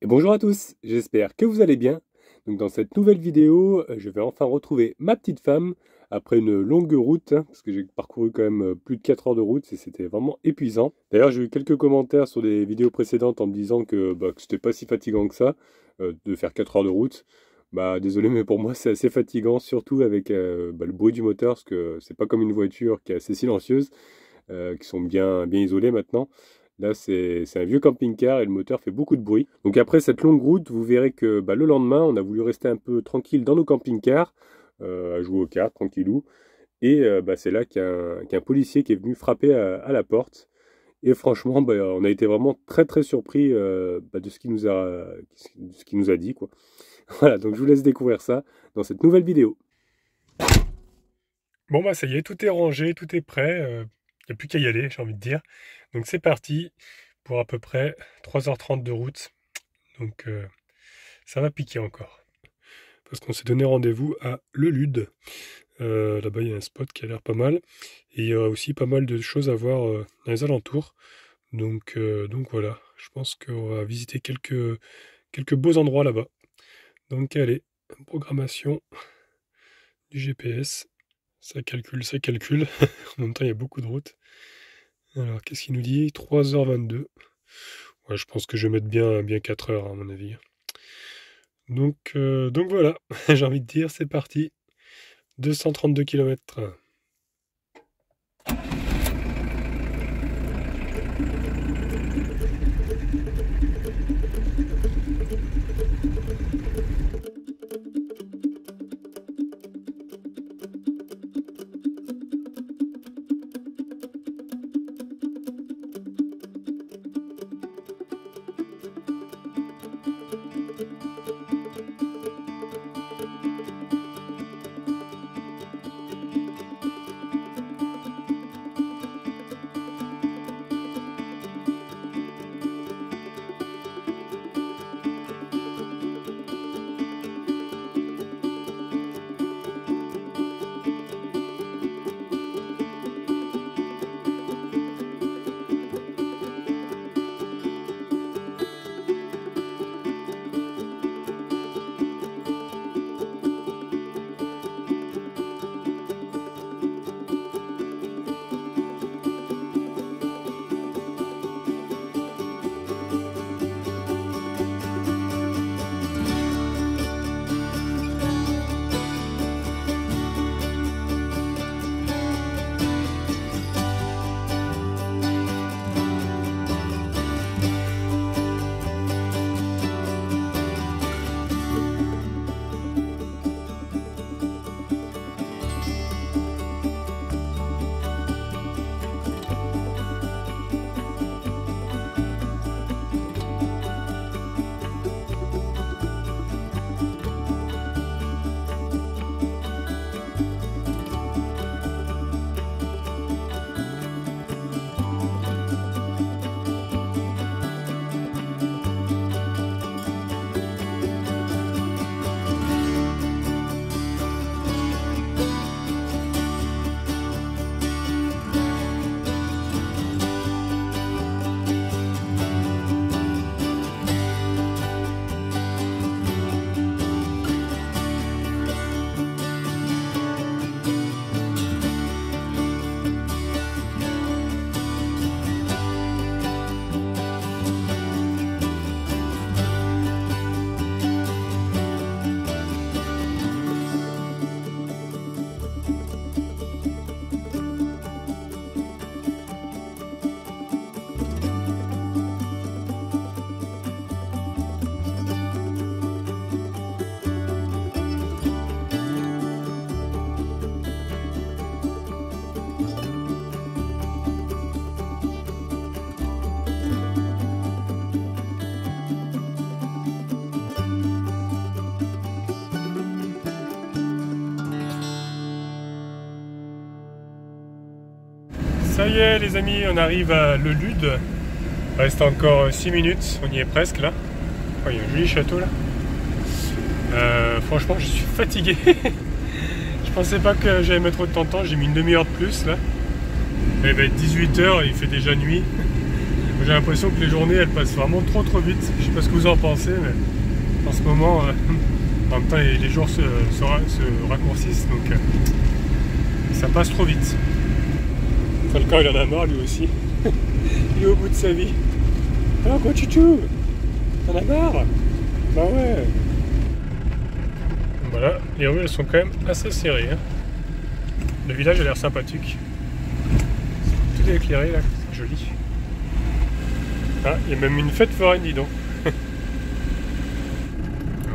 Bonjour à tous, j'espère que vous allez bien. Donc dans cette nouvelle vidéo, je vais enfin retrouver ma petite femme après une longue route, parce que j'ai parcouru quand même plus de 4 heures de route et c'était vraiment épuisant. D'ailleurs j'ai eu quelques commentaires sur des vidéos précédentes en me disant que c'était pas si fatigant que ça, de faire 4 heures de route. Désolé mais pour moi c'est assez fatigant, surtout avec le bruit du moteur, parce que c'est pas comme une voiture qui est assez silencieuse, qui sont bien isolées maintenant. Là, c'est un vieux camping-car et le moteur fait beaucoup de bruit. Donc après cette longue route, vous verrez que le lendemain, on a voulu rester un peu tranquille dans nos camping-cars, à jouer aux cartes, tranquillou. Et c'est là qu'il y a un policier qui est venu frapper à la porte. Et franchement, on a été vraiment très très surpris de ce qu'il nous a dit, quoi. Voilà, donc je vous laisse découvrir ça dans cette nouvelle vidéo. Bon ça y est, tout est rangé, tout est prêt. Il n'y a plus qu'à y aller, j'ai envie de dire. Donc c'est parti pour à peu près 3h30 de route. Donc ça va piquer encore. Parce qu'on s'est donné rendez-vous à Le Lude. Là-bas, il y a un spot qui a l'air pas mal. Et il y aura aussi pas mal de choses à voir dans les alentours. Donc voilà, je pense qu'on va visiter quelques beaux endroits là-bas. Donc allez, programmation du GPS. Ça calcule. En même temps, il y a beaucoup de routes. Alors, qu'est-ce qu'il nous dit? 3h22. Ouais, je pense que je vais mettre bien 4 heures, à mon avis. Donc voilà, j'ai envie de dire, c'est parti. 232 km. Ça y est les amis, on arrive à Le Lude. Il reste encore 6 minutes, on y est presque là. Oh, il y a un joli château là. Franchement je suis fatigué. Je pensais pas que j'allais mettre autant de temps, j'ai mis une demi-heure de plus là. Il va être 18 h, il fait déjà nuit. J'ai l'impression que les journées elles passent vraiment trop vite. Je sais pas ce que vous en pensez, mais en ce moment, en même temps les jours se raccourcissent, donc ça passe trop vite. Falcon il en a marre lui aussi. Il est au bout de sa vie. Alors quoi Chouchou, t'en as marre? Bah ouais. Voilà, les rues elles sont quand même assez serrées. Hein. Le village a l'air sympathique. Tout est éclairé là, c'est joli. Ah, il y a même une fête foraine, dis donc.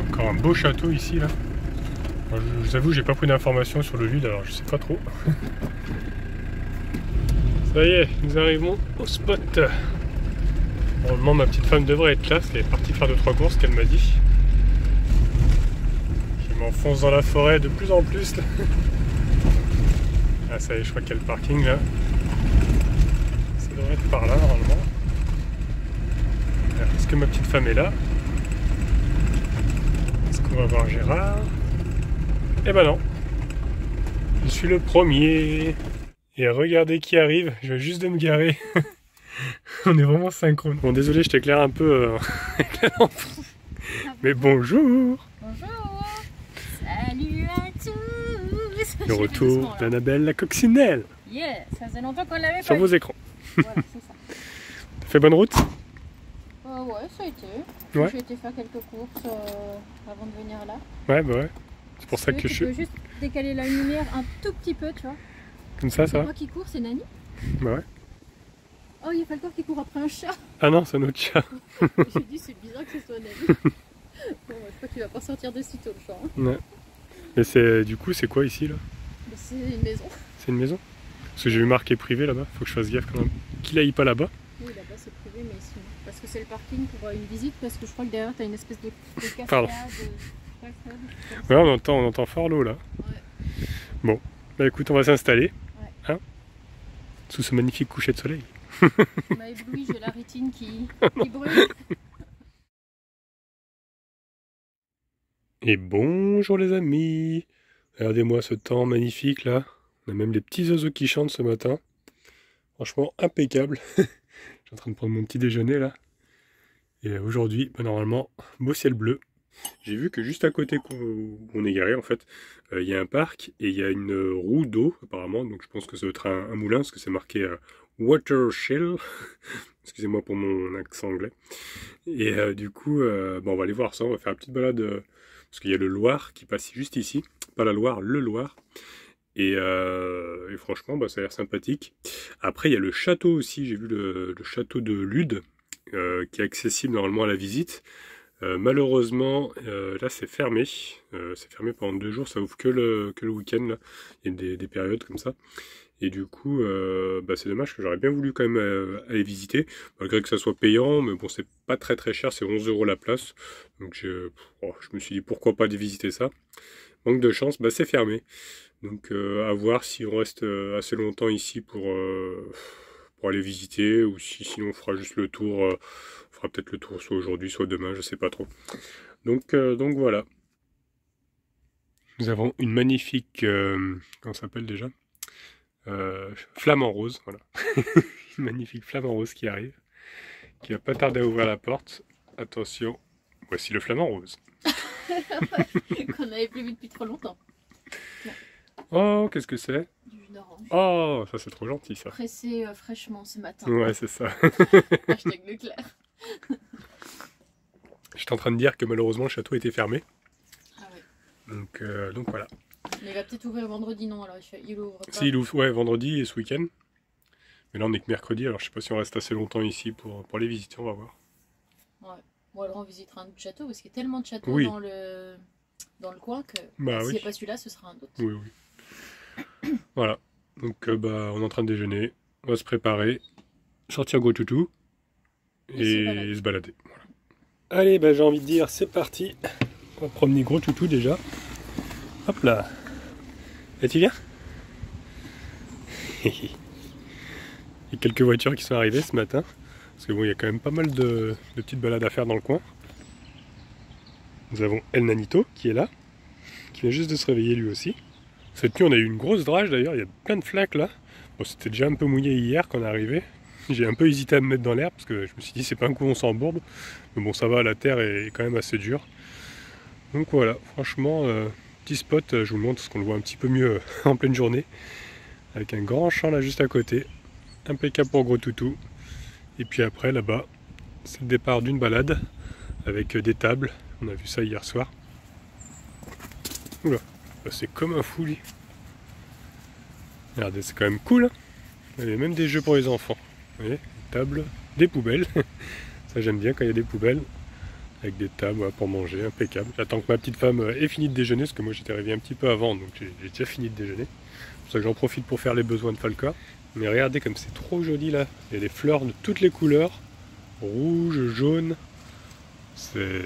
Encore un beau château ici là. Alors, je vous avoue, j'ai pas pris d'informations sur le vide, alors je sais pas trop. Ça y est, nous arrivons au spot. Normalement, ma petite femme devrait être là, parce qu'elle est partie faire 2-3 courses, qu'elle m'a dit. Je m'enfonce dans la forêt de plus en plus. Là. Ah, ça y est, je crois qu'il y a le parking là. Ça devrait être par là normalement. Est-ce que ma petite femme est là? Est-ce qu'on va voir Gérard? Eh ben non. Je suis le premier. Et regardez qui arrive, je viens juste de me garer. On est vraiment synchrone. Bon, désolé, je t'éclaire un peu avec la lampe. Mais bonjour. Bonjour. Salut à tous. Le retour d'Annabelle la coccinelle. Yeah, ça faisait longtemps qu'on l'avait Sur pas vos vu. écrans. Voilà, c'est ça. T'as fait bonne route? Ouais, ça a été. Ouais. J'ai été faire quelques courses avant de venir là. Ouais, bah ouais. C'est pour ça que Tu peux juste décaler la lumière un tout petit peu, tu vois. Comme ça, ça C'est va? moi qui cours, c'est Nani. Bah ouais. Oh, il y a Falcor qui court après un chat. Ah non, c'est un autre chat. J'ai dit, c'est bizarre que ce soit Nani. Bon, je crois qu'il va pas sortir de sitôt le chat. Hein. Ouais. Mais c'est du coup, c'est quoi ici là? Mais c'est une maison. C'est une maison? Parce que j'ai vu marqué privé là-bas, faut que je fasse gaffe quand même. Qu'il aille pas là-bas. Oui, là-bas c'est privé, mais ici non. Parce que c'est le parking pour une visite, parce que je crois que derrière t'as une espèce de cascade. Pardon. Ouais, on entend fort l'eau là. Ouais. Bon, bah écoute, on va s'installer. Ouais. Hein, sous ce magnifique coucher de soleil. Tu m'as ébloui, j'ai la rétine qui brûle. Et bonjour les amis. Regardez-moi ce temps magnifique là. On a même les petits oiseaux qui chantent ce matin. Franchement impeccable. Je suis en train de prendre mon petit déjeuner là. Et aujourd'hui, bah, normalement, beau ciel bleu. J'ai vu que juste à côté où on est garé en fait, il y a un parc et il y a une roue d'eau apparemment. Donc je pense que ça doit être un moulin parce que c'est marqué Water Shell. Excusez-moi pour mon accent anglais. Et du coup, bon, on va aller voir ça. On va faire une petite balade parce qu'il y a le Loir qui passe juste ici. Pas la Loire, le Loir. Et franchement, bah, ça a l'air sympathique. Après, il y a le château aussi. J'ai vu le château de Lude qui est accessible normalement à la visite. Malheureusement, là c'est fermé. C'est fermé pendant 2 jours. Ça ouvre que le week-end. Là. Il y a des périodes comme ça. Et du coup, bah, c'est dommage que j'aurais bien voulu quand même aller visiter. Malgré que ça soit payant. Mais bon, c'est pas très très cher. C'est 11 € la place. Donc je me suis dit pourquoi pas aller visiter ça. Manque de chance, bah, c'est fermé. Donc à voir si on reste assez longtemps ici pour aller visiter, ou si sinon on fera juste le tour, on fera peut-être le tour soit aujourd'hui, soit demain, je sais pas trop. Donc voilà. Nous avons une magnifique, comment ça s'appelle déjà? Flamant rose, voilà. Une magnifique flamant rose qui arrive, qui va pas tarder à ouvrir la porte. Attention, voici le flamant rose. Qu'on avait plus vu depuis trop longtemps. Non. Oh, qu'est-ce que c'est? Du jus d'orange. Oh, ça c'est trop gentil ça. Pressé fraîchement ce matin. Ouais, c'est ça. Hashtag Leclerc. J'étais en train de dire que malheureusement le château était fermé. Ah ouais. Donc voilà. Mais il va peut-être ouvrir vendredi, non? Alors il ouvre pas. Si, il ouvre, ouais, vendredi et ce week-end. Mais là on est que mercredi, alors je sais pas si on reste assez longtemps ici pour les visiter, on va voir. Ouais. Bon, alors on visitera un autre château, parce qu'il y a tellement de châteaux Oui. dans le coin que Bah, s'il oui. n'y a pas celui-là, ce sera un autre. Oui, oui. Voilà. Donc bah, on est en train de déjeuner, on va se préparer, sortir Gros Toutou et se balader. Voilà. Allez, bah, j'ai envie de dire, c'est parti. On va promener Gros Toutou déjà. Hop là. Et tu viens? Il y a quelques voitures qui sont arrivées ce matin. Parce que bon, il y a quand même pas mal de petites balades à faire dans le coin. Nous avons El Nanito qui est là, qui vient juste de se réveiller lui aussi. Cette nuit, on a eu une grosse drage d'ailleurs, il y a plein de flaques là. Bon, c'était déjà un peu mouillé hier quand on est arrivé. J'ai un peu hésité à me mettre dans l'herbe parce que je me suis dit c'est pas un coup on s'embourbe. Mais bon ça va, la terre est quand même assez dure. Donc voilà, franchement, petit spot, je vous le montre parce qu'on le voit un petit peu mieux en pleine journée. Avec un grand champ là juste à côté. Impeccable pour gros toutou. Et puis après là-bas, c'est le départ d'une balade avec des tables. On a vu ça hier soir. Oula, c'est comme un fou lui. Regardez, c'est quand même cool. Hein, il y a même des jeux pour les enfants. Vous voyez, des tables, des poubelles. Ça j'aime bien quand il y a des poubelles. Avec des tables voilà, pour manger, impeccable. J'attends que ma petite femme ait fini de déjeuner, parce que moi j'étais réveillé un petit peu avant, donc j'ai déjà fini de déjeuner. C'est pour ça que j'en profite pour faire les besoins de Falca. Mais regardez comme c'est trop joli là. Il y a des fleurs de toutes les couleurs. Rouge, jaune. C'est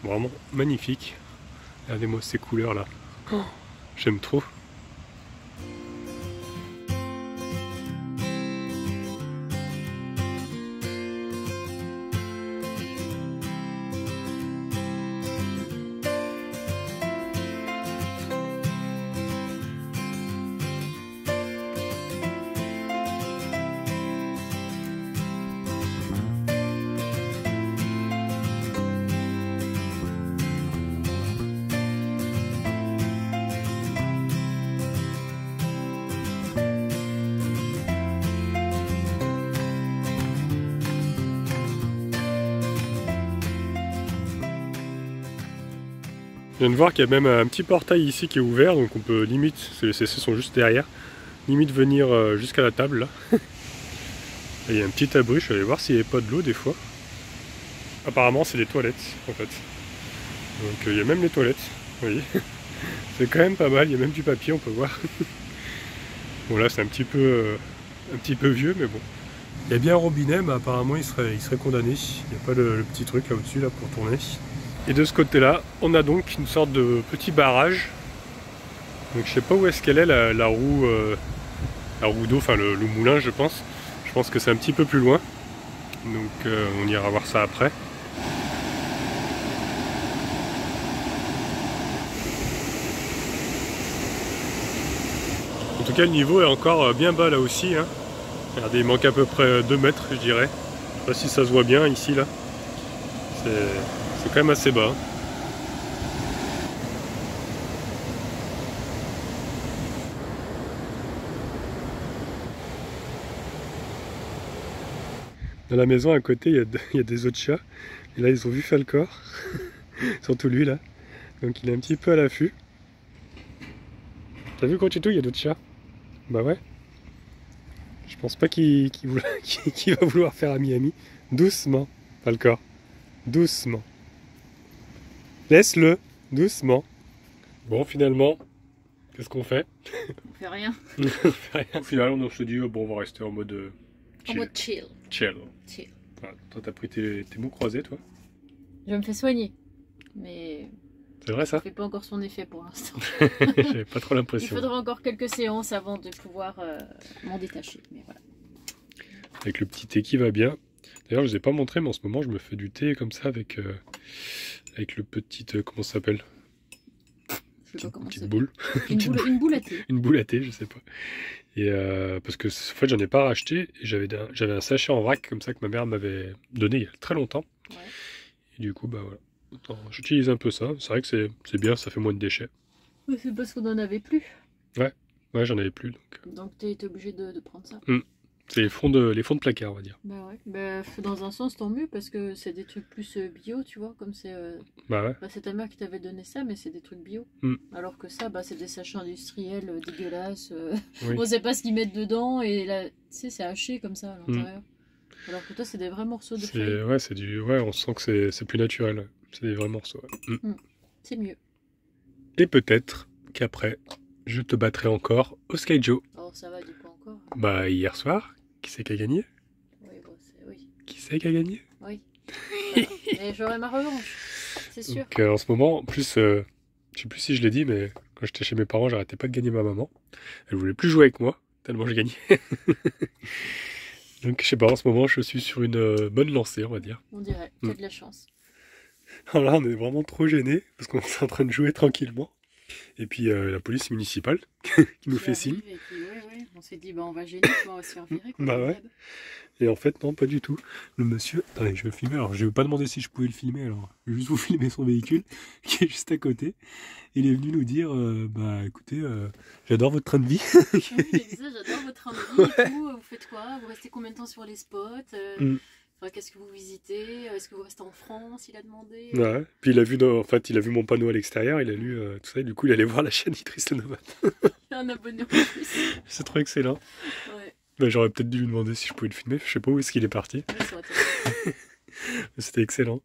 vraiment magnifique. Regardez-moi ces couleurs là. Oh, j'aime trop. Je viens de voir qu'il y a même un petit portail ici qui est ouvert, donc on peut limite, les CC sont juste derrière, limite venir jusqu'à la table là. Et il y a un petit abri, je vais aller voir s'il n'y avait pas de l'eau des fois. Apparemment c'est des toilettes en fait. Donc il y a même les toilettes, vous voyez. C'est quand même pas mal, il y a même du papier, on peut voir. Bon là c'est un petit peu vieux, mais bon. Il y a bien un robinet, mais apparemment il serait condamné. Il n'y a pas le petit truc là au-dessus là pour tourner. Et de ce côté-là, on a donc une sorte de petit barrage. Donc je sais pas où est-ce qu'elle est, la roue d'eau, enfin le moulin je pense. Je pense que c'est un petit peu plus loin. Donc on ira voir ça après. En tout cas le niveau est encore bien bas là aussi. Hein. Regardez, il manque à peu près 2 mètres je dirais. Je sais pas si ça se voit bien ici là. C'est quand même assez bas. Dans la maison à côté, il y a des autres chats. Et là, ils ont vu Falcor. Surtout lui là. Donc il est un petit peu à l'affût. T'as vu Conchito, il y a d'autres chats? Bah ouais. Je pense pas qu'il va vouloir faire ami-ami. Doucement, Falcor. Doucement. Laisse-le, doucement. Bon, finalement, qu'est-ce qu'on fait? On fait rien. On fait rien. Au final, on se dit, bon, on va rester en mode En mode chill. Chill. Chill. Voilà. Toi, t'as pris tes mots croisés, toi? Je me fais soigner. Mais C'est vrai, ça? ça fait pas encore son effet pour l'instant. J'avais pas trop Il l'impression. faudra encore quelques séances avant de pouvoir m'en détacher. Mais voilà. Avec le petit thé qui va bien. D'ailleurs, je ne vous ai pas montré, mais en ce moment, je me fais du thé comme ça avec le petit... comment ça s'appelle? Je sais pas comment Petite ça boule. Une boule à thé. Une boule à thé, je sais pas. Et parce que en fait, j'en ai pas racheté. Et j'avais un sachet en vrac comme ça que ma mère m'avait donné il y a très longtemps. Ouais. Et du coup, bah voilà. J'utilise un peu ça. C'est vrai que c'est bien, ça fait moins de déchets. Mais c'est parce qu'on en avait plus. Ouais, j'en avais plus. Donc t'es obligé de prendre ça. C'est les fonds de placard, on va dire. Bah ouais. Bah, dans un sens, tant mieux parce que c'est des trucs plus bio, tu vois. Comme c'est. Bah ouais. Bah, c'est ta mère qui t'avait donné ça, mais c'est des trucs bio. Alors que ça, bah, c'est des sachets industriels dégueulasses. Oui. On sait pas ce qu'ils mettent dedans et là, tu sais, c'est haché comme ça à l'intérieur. Alors que toi, c'est des vrais morceaux de feuilles. Ouais, on sent que c'est plus naturel. C'est des vrais morceaux. Ouais. C'est mieux. Et peut-être qu'après, je te battrai encore au Skyjo. Oh, ça va, du coup, encore. Bah, hier soir, qui c'est qui a gagné? Oui, bon, oui. Qui c'est qui a gagné? Oui. Voilà. Mais j'aurai ma revanche, c'est sûr. Donc, en ce moment, en plus, je sais plus si je l'ai dit, mais quand j'étais chez mes parents, j'arrêtais pas de gagner ma maman. Elle voulait plus jouer avec moi, tellement je gagnais. Donc, je sais pas, en ce moment, je suis sur une bonne lancée, on va dire. On dirait, t'as de la chance. Alors là, on est vraiment trop gênés, parce qu'on est en train de jouer tranquillement. Et puis la police municipale qui nous fait signe. Et puis, ouais. On s'est dit, bah, on va gêner, tu vois, on va se faire virer. Quoi, Bah ouais. Et en fait, non, pas du tout. Le monsieur... Attendez, je vais le filmer. Alors, je vais pas demander si je pouvais le filmer. Alors, je vais juste vous filmer son véhicule, qui est juste à côté. Il est venu nous dire, bah, écoutez, j'adore votre train de vie. Oui, j'ai dit ça, j'adore votre train de vie et tout. Vous faites quoi? Vous restez combien de temps sur les spots? Enfin, qu'est-ce que vous visitez? Est-ce que vous restez en France? Il a demandé. Ouais. Puis il a vu, en fait, il a vu mon panneau à l'extérieur. Il a lu tout ça. Et du coup, il allait voir la chaîne Idriss le Nomade. Un abonné en plus. C'est trop excellent. Ouais. Bah, j'aurais peut-être dû lui demander si je pouvais le filmer. Je sais pas où est-ce qu'il est parti. Ouais, ça aurait été- C'était excellent.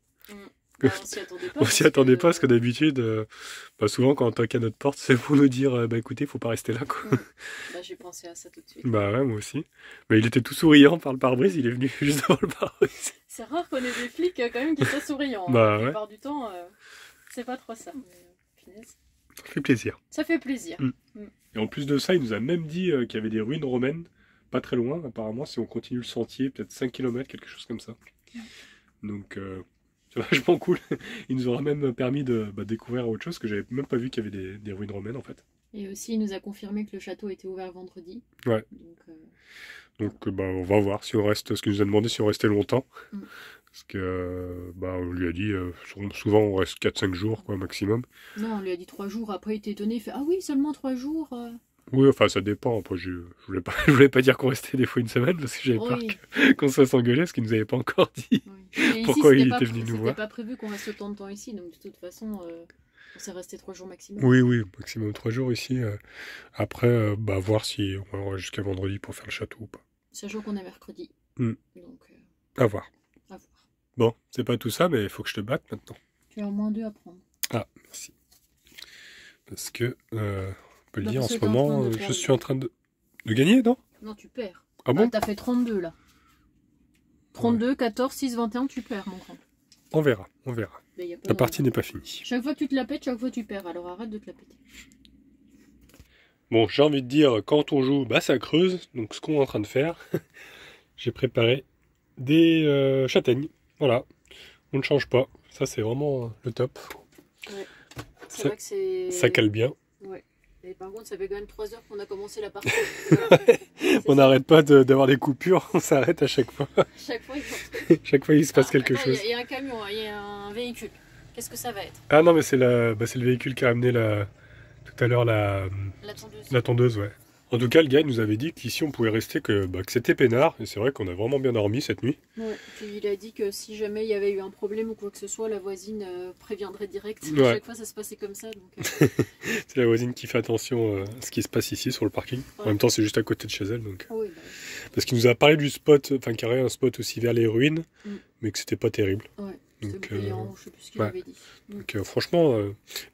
Bah, on s'y attendait pas. On s'y attendait pas parce que d'habitude, bah, souvent quand on toque à notre porte, c'est pour nous dire bah écoutez, faut pas rester là quoi. Bah, j'ai pensé à ça tout de suite. Bah ouais, moi aussi. Mais il était tout souriant par le pare-brise, il est venu juste devant le pare-brise. C'est rare qu'on ait des flics quand même qui soient souriants. Hein. Bah La ouais. plupart du temps, c'est pas trop ça. Punaise. Ça fait plaisir. Ça fait plaisir. Et en plus de ça, il nous a même dit qu'il y avait des ruines romaines, pas très loin apparemment, si on continue le sentier, peut-être 5 km, quelque chose comme ça. Donc c'est vachement cool. Il nous aura même permis de découvrir autre chose, que j'avais même pas vu qu'il y avait des ruines romaines en fait. Et aussi, il nous a confirmé que le château était ouvert vendredi. Ouais. Donc bah, on va voir si on reste, ce qu'il nous a demandé si on restait longtemps. Parce que bah, on lui a dit, souvent on reste 4-5 jours quoi, maximum. Non, on lui a dit 3 jours. Après, il était étonné. Il fait ah oui, seulement 3 jours. Oui, enfin ça dépend. Après, je voulais pas dire qu'on restait des fois une semaine parce que j'avais peur qu'on se fasse engueuler, parce qu'il nous avait pas encore dit pourquoi il était venu nous voir. C'était pas prévu qu'on reste autant de temps ici, donc de toute façon, on s'est resté 3 jours maximum. Oui, maximum 3 jours ici. Après, bah, voir si on va jusqu'à vendredi pour faire le château ou pas. Sachant qu'on est mercredi. Donc, à voir. À voir. Bon, c'est pas tout ça, mais il faut que je te batte maintenant. Tu as au moins 2 à prendre. Ah, merci. Parce que, on peut le dire, en ce moment, je suis en train de gagner, non? Non, tu perds. Ah bon? T'as fait 32 là. 32, 14, 6, 21, tu perds, mon grand. On verra. La partie n'est pas finie. Chaque fois que tu te la pètes, chaque fois tu perds. Alors arrête de te la péter. Bon, j'ai envie de dire, quand on joue, bah ça creuse. Donc ce qu'on est en train de faire, j'ai préparé des châtaignes. Voilà. On ne change pas. Ça, c'est vraiment le top. Ouais. C'est vrai que c'est... Ça cale bien. Ouais. Et par contre, ça fait quand même 3 heures qu'on a commencé la partie. On n'arrête pas d'avoir des coupures. On s'arrête à chaque fois. Chaque fois, il se passe quelque chose. Il y a un camion, il y a un véhicule. Qu'est-ce que ça va être? Ah non, mais c'est le véhicule qui a amené tout à l'heure la tondeuse. La tondeuse, ouais. En tout cas, le gars il nous avait dit qu'ici on pouvait rester, que c'était peinard. Et c'est vrai qu'on a vraiment bien dormi cette nuit. Ouais, puis il a dit que si jamais il y avait eu un problème ou quoi que ce soit, la voisine préviendrait direct. Ouais. À chaque fois, ça se passait comme ça. Donc, c'est la voisine qui fait attention à ce qui se passe ici sur le parking. Ouais. En même temps, c'est juste à côté de chez elle. Donc... Oui, bah... Parce qu'il nous a parlé du spot, enfin qu'il y aurait un spot aussi vers les ruines, mais que c'était pas terrible. Ouais. C'était brillant, je sais plus ce qu'il avait dit. Donc franchement,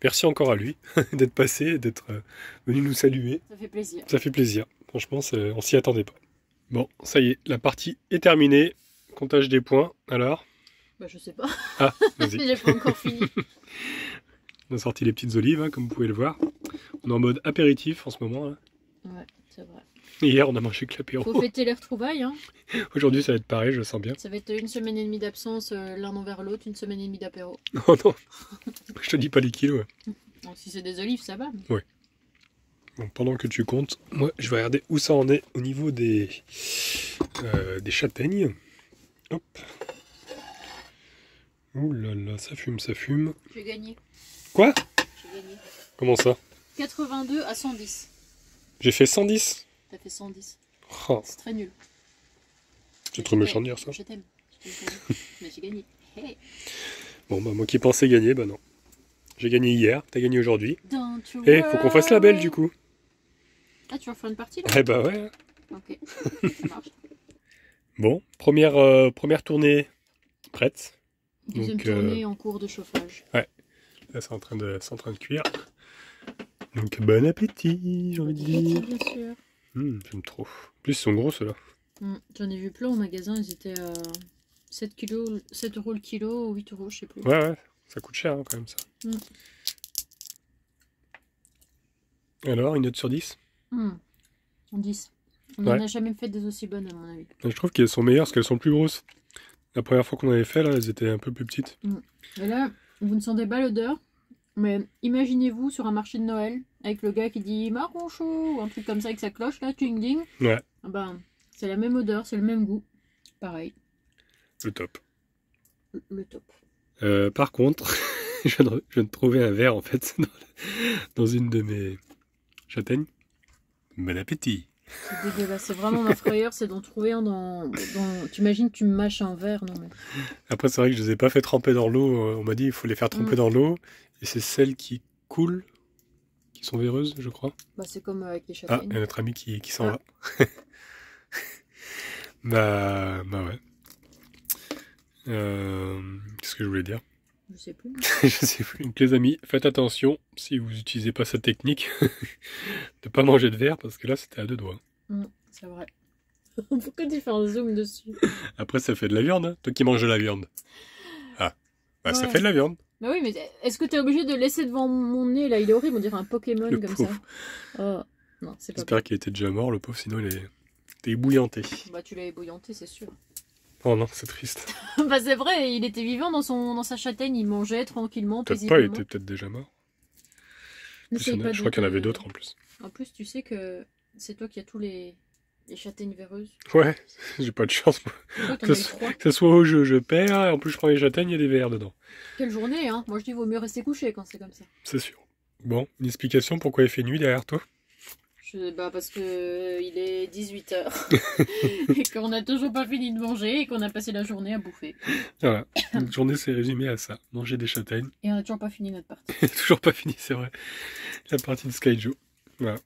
merci encore à lui d'être passé, d'être venu nous saluer. Ça fait plaisir. Ça fait plaisir. Franchement, on s'y attendait pas. Bon, ça y est, la partie est terminée. Comptage des points, alors? Bah je sais pas. Ah, vas-y. J'ai pas encore fini. On a sorti les petites olives, hein, comme vous pouvez le voir. On est en mode apéritif en ce moment. Là. Ouais, c'est vrai. Hier, on a mangé que l'apéro. Faut fêter les retrouvailles. Hein. Aujourd'hui, ça va être pareil, je le sens bien. Ça va être 1 semaine et demie d'absence l'un envers l'autre, 1 semaine et demie d'apéro. Oh non, je te dis pas les kilos. Bon, si c'est des olives, ça va. Mais... Ouais. Bon, pendant que tu comptes, moi, je vais regarder où ça en est au niveau des châtaignes. Hop. Ouh là là, ça fume, ça fume. J'ai gagné. Quoi? J'ai gagné. Comment ça? 82 à 110. J'ai fait 110. T'as fait 110. Oh. C'est très nul. C'est trop méchant de dire ça. Je t'aime. Mais j'ai gagné. Hey. Bon, bah moi qui pensais gagner, bah non. J'ai gagné hier, t'as gagné aujourd'hui. Et faut qu'on fasse la belle du coup. Ah, tu vas faire une partie là? Eh bah ouais. Ok, ça marche. Bon, première tournée prête. Deuxième tournée en cours de chauffage. Ouais, là c'est en train de cuire. Donc bon appétit, j'ai envie de dire. Bien sûr. J'aime trop. En plus ils sont gros ceux-là. J'en ai vu plein au magasin, ils étaient à 7 € le kilo, 8 €, je sais plus. Ouais, ça coûte cher hein, quand même ça. Alors, une note sur 10? 10. On n'en a jamais fait des aussi bonnes à mon avis. Je trouve qu'elles sont meilleures parce qu'elles sont plus grosses. La première fois qu'on avait fait, là, elles étaient un peu plus petites. Et là, vous ne sentez pas l'odeur. Mais imaginez-vous sur un marché de Noël, avec le gars qui dit marron chaud, ou un truc comme ça avec sa cloche là, ting ding. Ouais. Ben, c'est la même odeur, c'est le même goût. Pareil. Le top. Le top. Par contre, je viens de trouver un verre en fait dans une de mes châtaignes. Bon appétit. C'est dégueulasse, c'est vraiment ma frayeur, c'est d'en trouver un dans... T'imagines, tu mâches un verre, non mais... Après, c'est vrai que je les ai pas fait tremper dans l'eau. On m'a dit il faut les faire tremper dans l'eau. Et c'est celles qui coulent, qui sont véreuses, je crois. Bah, c'est comme avec les Ah, châtaignes. il y a notre ami qui s'en va. bah ouais. Qu'est-ce que je voulais dire? Je sais plus. Je sais plus. Donc les amis, faites attention si vous n'utilisez pas cette technique de pas manger de verre parce que là c'était à deux doigts. C'est vrai. Pourquoi tu fais un zoom dessus? Après ça fait de la viande, hein. Toi qui manges de la viande. Ah, bah ça Ouais. fait de la viande. Bah oui, mais est-ce que t'es obligé de le laisser devant mon nez là? Il est horrible, on dirait un Pokémon Le comme pauvre. ça. Oh, non, c'est pas J'espère qu'il était déjà mort le pauvre, sinon il était ébouillanté. Bah tu l'as ébouillanté, c'est sûr. Oh non, c'est triste. Bah c'est vrai, il était vivant dans sa châtaigne, il mangeait tranquillement, Peut-être pas, il paisiblement. était peut-être déjà mort. N'essaye pas Je crois qu'il y en avait de- d'autres en plus. En plus, tu sais que c'est toi qui as tous les châtaignes véreuses. Ouais, j'ai pas de chance. Moi. C'est toi, t'en Que, as eu ce- 3. que ce soit au jeu, je perds, et en plus je prends les châtaignes, il y a des verres dedans. Quelle journée, hein? Moi je dis, vaut mieux rester couché quand c'est comme ça. C'est sûr. Bon, une explication pourquoi il fait nuit derrière toi? Bah parce que il est 18h et qu'on n'a toujours pas fini de manger et qu'on a passé la journée à bouffer. Voilà, notre journée s'est résumée à ça. Manger des châtaignes. Et on n'a toujours pas fini notre partie. Toujours pas fini, c'est vrai. La partie de Skyjo. Voilà.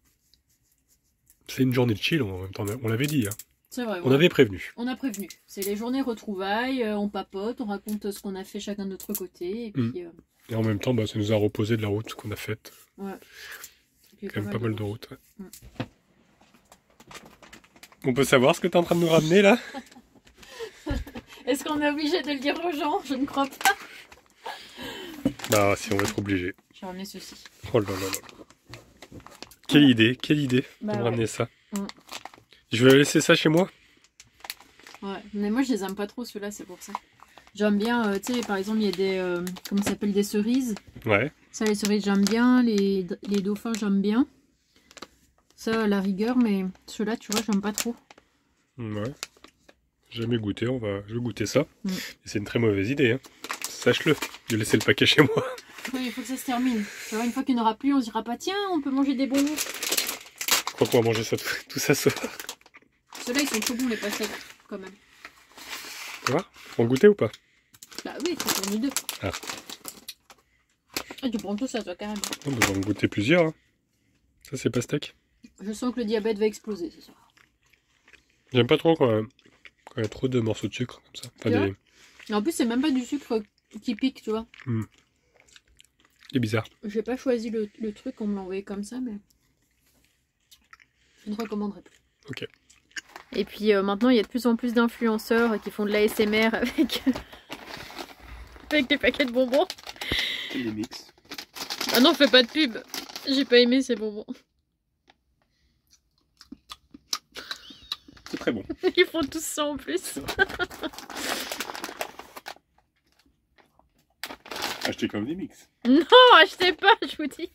C'est une journée de chill en même temps, on l'avait dit. Hein. C'est vrai. On avait prévenu. On a prévenu. C'est les journées retrouvailles, on papote, on raconte ce qu'on a fait chacun de notre côté. Et puis, Et en même temps, bah, ça nous a reposé de la route qu'on a faite. ouais. Et puis, Quand même pas mal de route. Ouais. On peut savoir ce que tu es en train de nous ramener là? Est-ce qu'on est obligé de le dire aux gens? Je ne crois pas. Bah, si on va être obligé. J'ai ramené ceci. Oh là là là. Quelle idée Bah de me ouais. ramener ça. Mm. Je vais laisser ça chez moi. Ouais, mais moi je les aime pas trop ceux-là, c'est pour ça. J'aime bien, tu sais, par exemple, il y a des, comment ça s'appelle, des cerises. Ouais. Ça, les cerises, j'aime bien. Les dauphins, j'aime bien. Ça, à la rigueur, mais ceux-là, tu vois, j'aime pas trop. Ouais. Jamais goûté, je vais goûter ça. Mm. Et c'est une très mauvaise idée. Hein. Sache-le. Je vais laisser le paquet chez moi. Oui, il faut que ça se termine. Tu vois, une fois qu'il n'y en aura plus, on se dira pas, tiens, on peut manger des bonbons. Je crois qu'on va manger ça tout ça ce soir. Ceux-là, ils sont trop bons, les pastèques, quand même. Tu vois? Faut en goûter ou pas? Bah oui, c'est pour nous deux. Ah. Ah, tu prends tout ça, toi, carrément. On va en goûter plusieurs. Hein. Ça, c'est pastèque. Je sens que le diabète va exploser ce soir. J'aime pas trop quand il y a trop de morceaux de sucre comme ça. Enfin, Tu vois? Et en plus, c'est même pas du sucre qui pique, tu vois. C'est bizarre. J'ai pas choisi le truc, on me l'a envoyé comme ça, mais je ne recommanderais plus. Ok. Et puis maintenant, il y a de plus en plus d'influenceurs qui font de l'ASMR avec des paquets de bonbons. Et des mix. Ah non, fais pas de pub. J'ai pas aimé ces bonbons. C'est très bon. Ils font tous ça en plus. Achetez comme des mix. Non, achetez pas, je vous dis.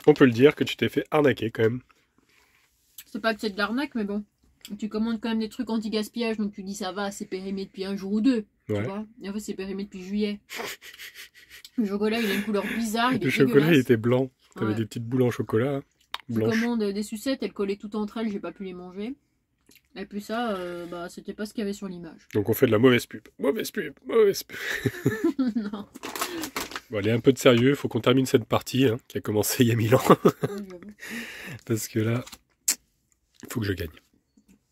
On peut le dire que tu t'es fait arnaquer quand même. C'est pas que c'est de l'arnaque, mais bon. Tu commandes quand même des trucs anti-gaspillage, donc tu dis ça va, c'est périmé depuis un jour ou deux. Ouais. Tu vois. Et en fait, c'est périmé depuis juillet. Le chocolat, il a une couleur bizarre. Il Le est chocolat, il dégueulasse. était blanc. T'avais Ouais. des petites boules en chocolat. Hein, Je blanches. commande des sucettes, elles collaient toutes entre elles, j'ai pas pu les manger. Et puis ça, bah, c'était pas ce qu'il y avait sur l'image. Donc on fait de la mauvaise pub. Mauvaise pub. Mauvaise pub. Non. Bon, allez, un peu de sérieux. Il faut qu'on termine cette partie hein, qui a commencé il y a 1000 ans. Ouais, j'avoue. Parce que là, il faut que je gagne.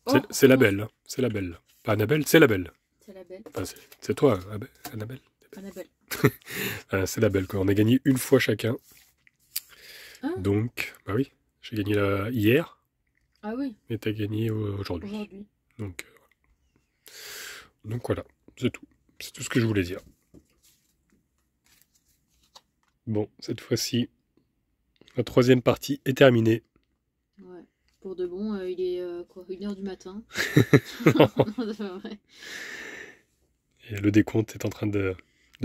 Oh, C'est la belle. Hein. C'est la belle. Pas Annabelle, c'est la belle. C'est la belle. Enfin, c'est toi, Annabelle. Annabelle. C'est la belle. Quoi. On a gagné une fois chacun. Ah. Donc, bah oui, j'ai gagné hier Ah oui, et t'as gagné aujourd'hui. aujourd'hui. Donc voilà, c'est tout. C'est tout ce que je voulais dire. Bon, cette fois-ci, la troisième partie est terminée. Ouais. Pour de bon, il est quoi, 1h du matin. Non, c'est pas vrai. Et le décompte est en train de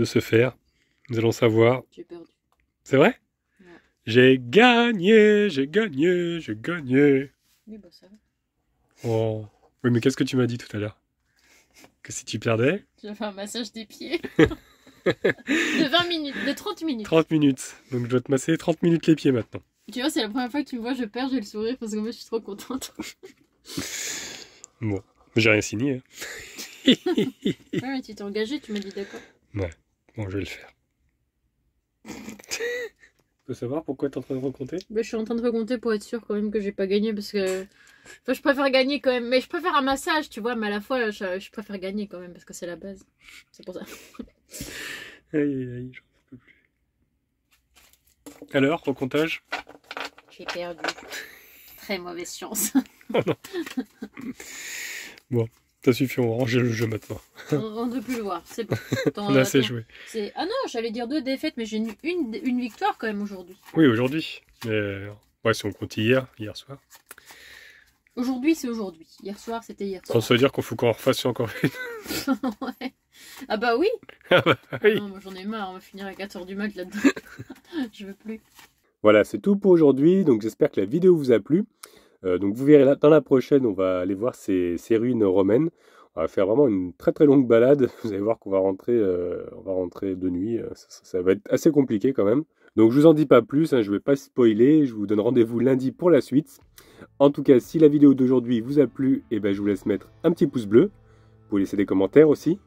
se faire. Nous allons savoir J'ai perdu. C'est vrai? Ouais. J'ai gagné, j'ai gagné, j'ai gagné. Oui, bah ça va. Oh. Oui, mais qu'est-ce que tu m'as dit tout à l'heure? Que si tu perdais? Tu vas faire un massage des pieds. De 20 minutes, de 30 minutes. 30 minutes. Donc je dois te masser 30 minutes les pieds maintenant. Tu vois, c'est la première fois que tu me vois, je perds, j'ai le sourire parce que moi je suis trop contente. Bon, j'ai rien signé. Ouais, mais tu t'es engagé, tu m'as dit d'accord. Ouais, bon, je vais le faire. Tu peux savoir pourquoi tu es en train de recompter? Bah, je suis en train de recompter pour être sûre quand même que j'ai pas gagné parce que. Enfin, je préfère gagner quand même. Mais je préfère un massage, tu vois, mais à la fois, je préfère gagner quand même parce que c'est la base. C'est pour ça. Aïe, aïe, aïe, j'en peux plus. Alors, recomptage? J'ai perdu. Très mauvaise chance. Oh non. Bon, ça suffit, on range le jeu maintenant. On ne peut plus le voir, c'est bon. On a assez joué. Ah non, j'allais dire 2 défaites, mais j'ai une victoire quand même aujourd'hui. Oui, aujourd'hui. Mais ouais, si on compte hier soir. Aujourd'hui, c'est aujourd'hui. Hier soir, c'était hier soir. Donc, ça veut dire qu'il faut qu'on refasse encore une. Ouais. Ah bah oui. Ah bah oui. Non, moi j'en ai marre, on va finir à 4h du mat là-dedans. Je veux plus. Voilà, c'est tout pour aujourd'hui. Donc j'espère que la vidéo vous a plu. Donc vous verrez là, dans la prochaine, on va aller voir ces ruines romaines. On va faire vraiment une très très longue balade. Vous allez voir qu'on va rentrer de nuit. Ça va être assez compliqué quand même. Donc je vous en dis pas plus, hein, je ne vais pas spoiler. Je vous donne rendez-vous lundi pour la suite. En tout cas, si la vidéo d'aujourd'hui vous a plu, eh ben, je vous laisse mettre un petit pouce bleu. Vous pouvez laisser des commentaires aussi.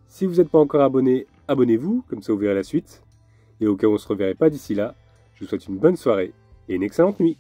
Si vous n'êtes pas encore abonné, abonnez-vous, comme ça vous verrez la suite. Et au cas où on ne se reverrait pas d'ici là, je vous souhaite une bonne soirée et une excellente nuit.